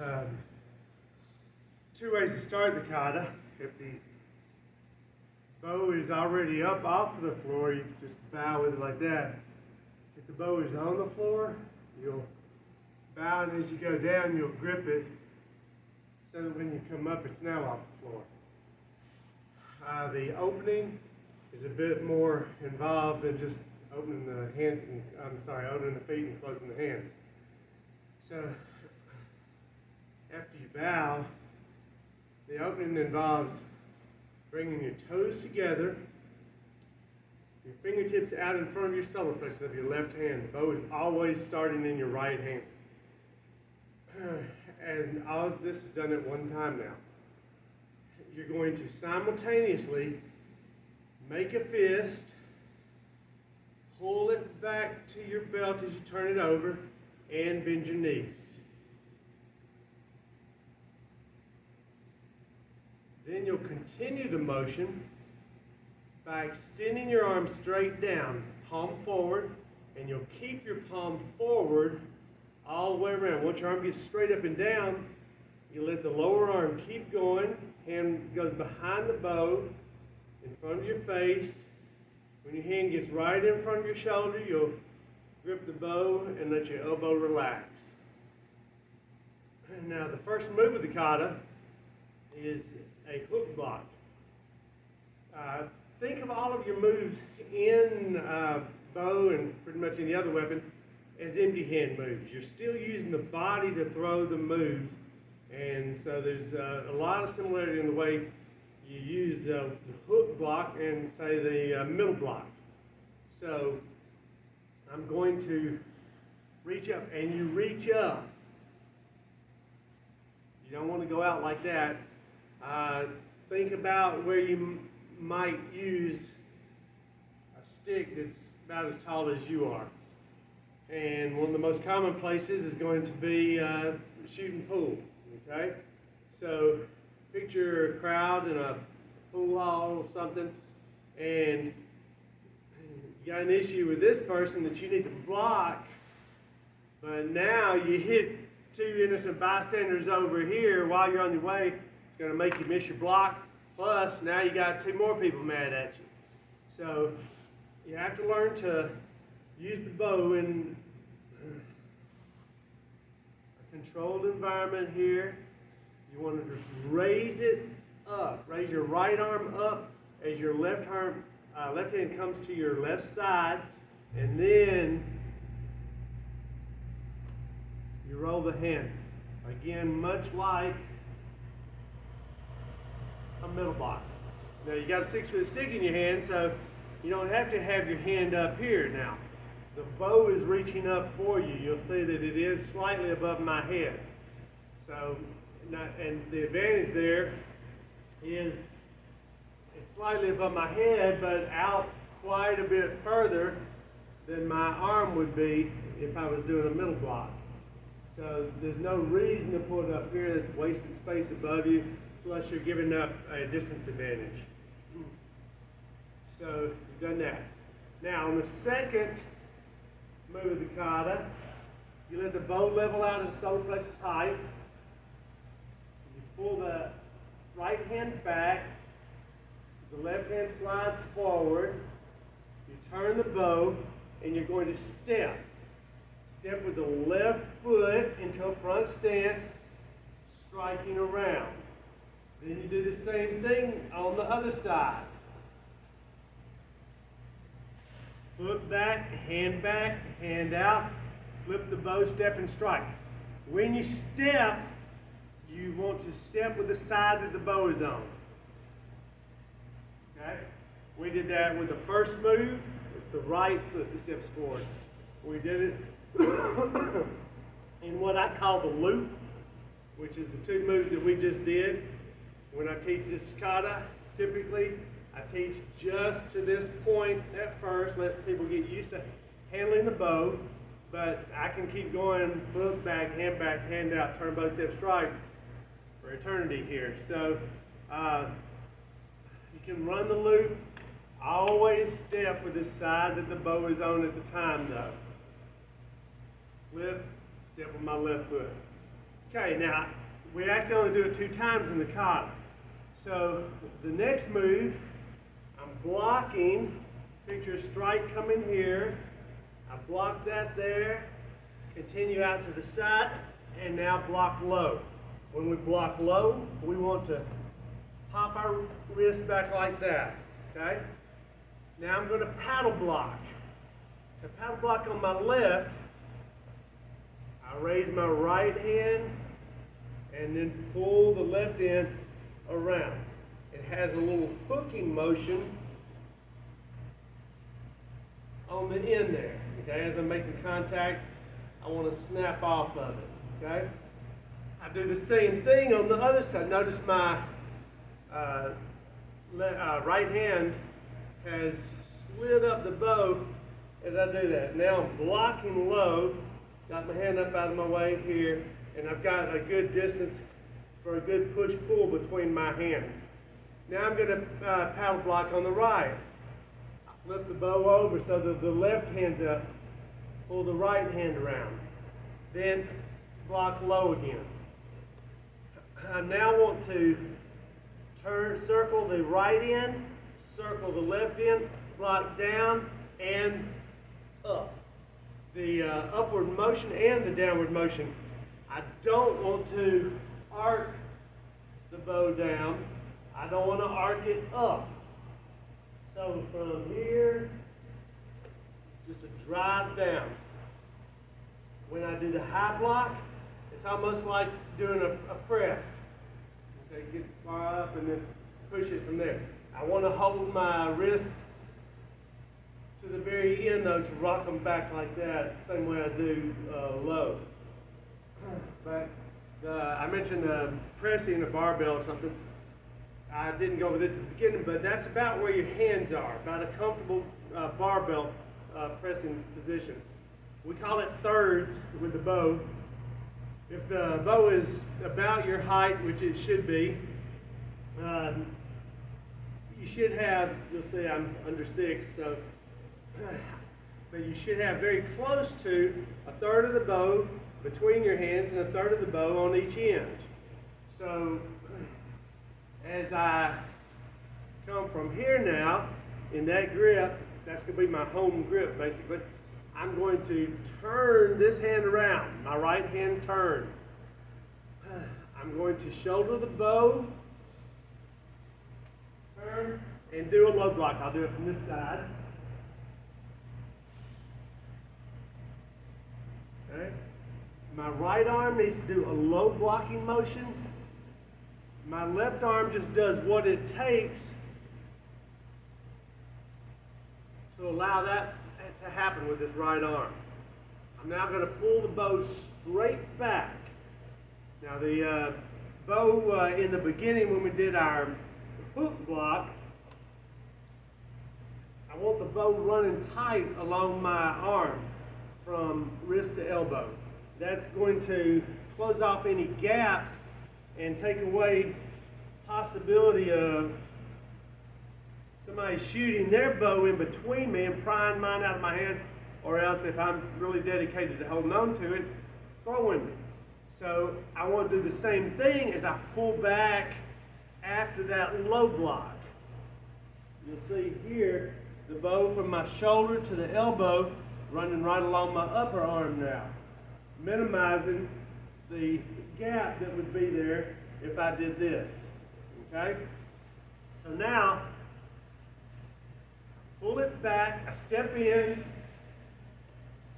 Um, Two ways to start the kata. If the bow is already up off of the floor, you just bow with it like that. If the bow is on the floor, you'll bow, and as you go down, you'll grip it so that when you come up, it's now off the floor. The opening is a bit more involved than just opening the hands and, opening the feet and closing the hands. So after you bow, the opening involves bringing your toes together, your fingertips out in front of your solar plexus of your left hand. The bow is always starting in your right hand. And all of this is done at one time now. You're going to simultaneously make a fist, pull it back to your belt as you turn it over, and bend your knees. Then you'll continue the motion by extending your arm straight down, palm forward, and you'll keep your palm forward all the way around. Once your arm gets straight up and down, you let the lower arm keep going, hand goes behind the bow, in front of your face. When your hand gets right in front of your shoulder, you'll grip the bow and let your elbow relax. Now the first move of the kata is a hook block. Think of all of your moves in bow and pretty much any other weapon as empty hand moves. You're still using the body to throw the moves, and so there's a lot of similarity in the way you use the hook block and say the middle block. So I'm going to reach up, and you reach up. You don't want to go out like that. Think about where you might use a stick that's about as tall as you are. And one of the most common places is going to be shooting pool, okay? So picture a crowd in a pool hall or something, and you got an issue with this person that you need to block, but now you hit two innocent bystanders over here while you're on your way. It's going to make you miss your block, plus now you got two more people mad at you. So you have to learn to use the bow in a controlled environment here. You want to just raise it up. Raise your right arm up as your left hand comes to your left side, and then you roll the hand. Again, much like a middle block. Now you got a 6-foot stick in your hand, so you don't have to have your hand up here now. The bow is reaching up for you. You'll see that it is slightly above my head. So, and the advantage there is it's slightly above my head, but out quite a bit further than my arm would be if I was doing a middle block. So there's no reason to put it up here. That's wasted space above you, plus you're giving up a distance advantage. So you've done that. Now on the second move of the kata, you let the bow level out in solar plexus height. You pull the right hand back, the left hand slides forward, you turn the bow, and you're going to step. Step with the left foot into a front stance, striking around. Then you do the same thing on the other side. Foot back, hand out, flip the bow, step and strike. When you step, you want to step with the side that the bow is on. Okay? We did that with the first move. It's the right foot that steps forward. We did it in what I call the loop, which is the two moves that we just did. When I teach this kata, typically, I teach just to this point at first, let people get used to handling the bow, but I can keep going foot back, hand out, turn bow, step, strike for eternity here. So you can run the loop, always step with the side that the bow is on at the time though. Flip, step with my left foot. Okay, now we actually only do it 2 times in the kata. So the next move, I'm blocking, picture a strike coming here, I block that there, continue out to the side, and now block low. When we block low, we want to pop our wrist back like that, okay? Now I'm going to paddle block. To paddle block on my left, I raise my right hand and then pull the left end around. It has a little hooking motion on the end there, okay? As I'm making contact, I want to snap off of it, okay? I do the same thing on the other side. Notice my right hand has slid up the bow as I do that. Now I'm blocking low, got my hand up out of my way here, and I've got a good distance for a good push-pull between my hands. Now I'm going to paddle block on the right. I flip the bow over so that the left hand's up, pull the right hand around, then block low again. I now want to circle the right end, circle the left end, block down and up. The upward motion and the downward motion. I don't want to arc the bow down. I don't want to arc it up. So from here, it's just a drive down. When I do the high block, it's almost like doing a press. Okay, get far up and then push it from there. I want to hold my wrist to the very end though to rock them back like that, same way I do low. But I mentioned pressing a barbell or something. I didn't go over this at the beginning, but that's about where your hands are, about a comfortable barbell pressing position. We call it thirds with the bow. If the bow is about your height, which it should be, you should have, you'll see I'm under 6, so, but you should have very close to a third of the bow between your hands and a third of the bow on each end. So as I come from here now, in that grip, that's going to be my home grip basically, I'm going to turn this hand around. My right hand turns. I'm going to shoulder the bow, turn, and do a low block. I'll do it from this side. Okay. My right arm needs to do a low blocking motion. My left arm just does what it takes to allow that to happen with this right arm. I'm now going to pull the bow straight back. Now the bow in the beginning when we did our hook block, I want the bow running tight along my arm from wrist to elbow. That's going to close off any gaps and take away possibility of somebody shooting their bow in between me and prying mine out of my hand, or else if I'm really dedicated to holding on to it, throwing me. So I want to do the same thing as I pull back after that low block. You'll see here the bow from my shoulder to the elbow running right along my upper arm now, minimizing the gap that would be there if I did this. Okay? So now, pull it back, I step in,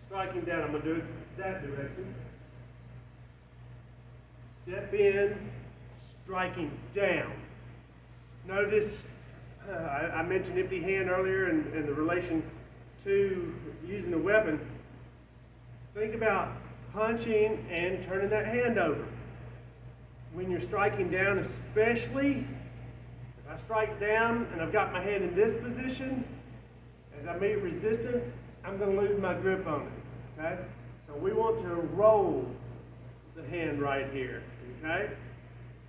striking down. I'm going to do it that direction. Step in, striking down. Notice, I mentioned empty hand earlier and the relation to using a weapon. Think about punching and turning that hand over. When you're striking down, especially if I strike down and I've got my hand in this position, as I meet resistance, I'm going to lose my grip on it, okay? So we want to roll the hand right here, okay?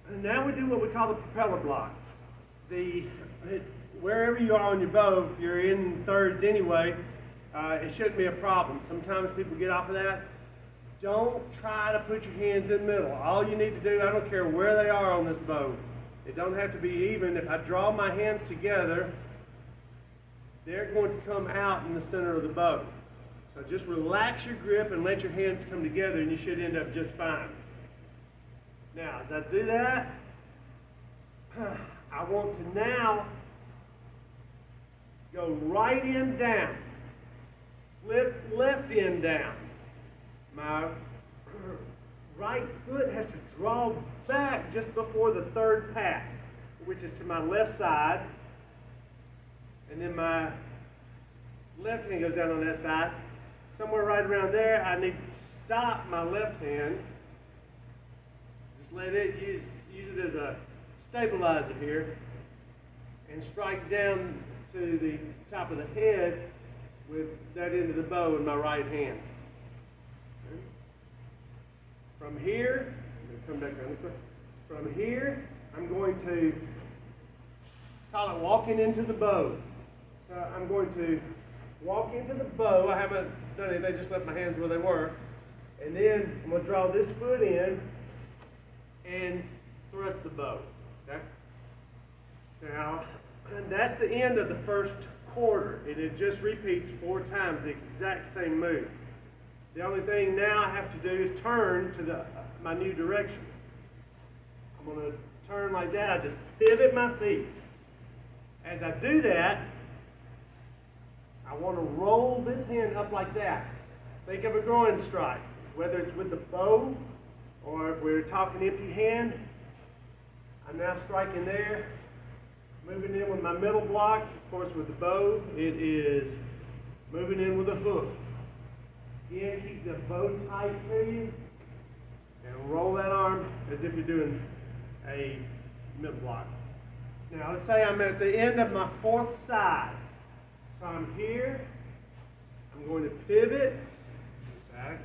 And now we do what we call the propeller block. Wherever you are on your bow, if you're in thirds anyway, it shouldn't be a problem. Sometimes people get off of that don't try to put your hands in the middle. All you need to do, I don't care where they are on this bow. It don't have to be even. If I draw my hands together, they're going to come out in the center of the bow. So just relax your grip and let your hands come together and you should end up just fine. Now, as I do that, I want to now go right end down, flip left end down. My right foot has to draw back just before the third pass, which is to my left side. And then my left hand goes down on that side. Somewhere right around there, I need to stop my left hand. Just let it, use it as a stabilizer here. And strike down to the top of the head with that end of the bow in my right hand. Okay. From here, I'm going to come back around this way. From here, I'm going to call it walking into the bow. So I'm going to walk into the bow. I haven't done anything, just left my hands where they were. And then I'm going to draw this foot in and thrust the bow. Okay? Now, that's the end of the first quarter, and it just repeats 4 times the exact same moves. The only thing now I have to do is turn to my new direction. I'm going to turn like that. I just pivot my feet. As I do that, I want to roll this hand up like that. Think of a groin strike, whether it's with the bow or if we're talking empty hand. I'm now striking there, moving in with my middle block. Of course, with the bow, it is moving in with a hook. Again, keep the bow tight to you and roll that arm as if you're doing a middle block. Now, let's say I'm at the end of my 4th side. So I'm here, I'm going to pivot, back,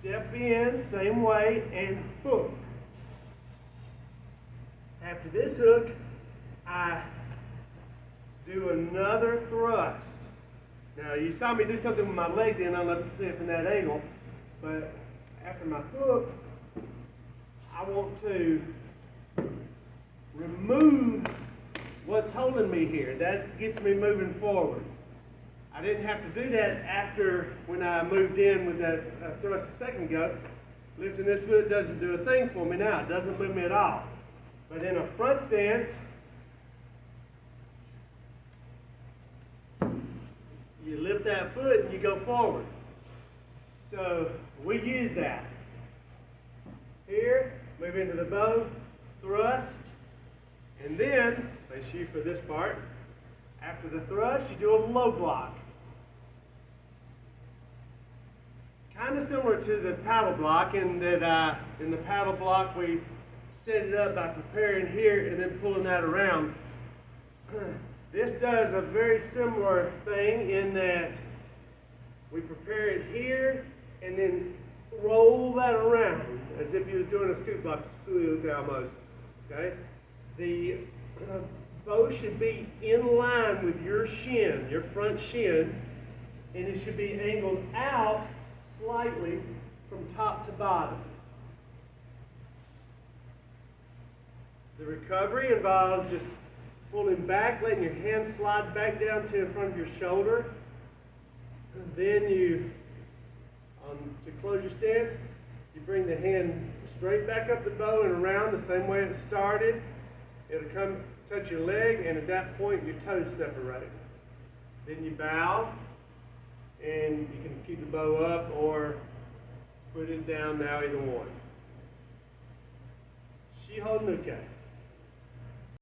step in, same way, and hook. After this hook, I do another thrust. Now, you saw me do something with my leg then, I don't know if you can see it from that angle, but after my hook, I want to remove what's holding me here. That gets me moving forward. I didn't have to do that after when I moved in with that thrust a second ago. Lifting this foot doesn't do a thing for me now. It doesn't move me at all. But in a front stance, you lift that foot and you go forward. So we use that. Here, move into the bow, thrust, and then, let's shoot for this part. After the thrust, you do a low block. Kind of similar to the paddle block in that in the paddle block we set it up by preparing here and then pulling that around. This does a very similar thing in that we prepare it here and then roll that around as if you was doing a scoop block, almost. Okay? The bow should be in line with your shin, your front shin, and it should be angled out slightly from top to bottom. The recovery involves just pulling back, letting your hand slide back down to in front of your shoulder. And then you, to close your stance, you bring the hand straight back up the bow and around the same way it started. It'll come touch your leg, and at that point your toes separate. Then you bow, and you can keep the bow up or put it down now, either one. Shiho Nuke.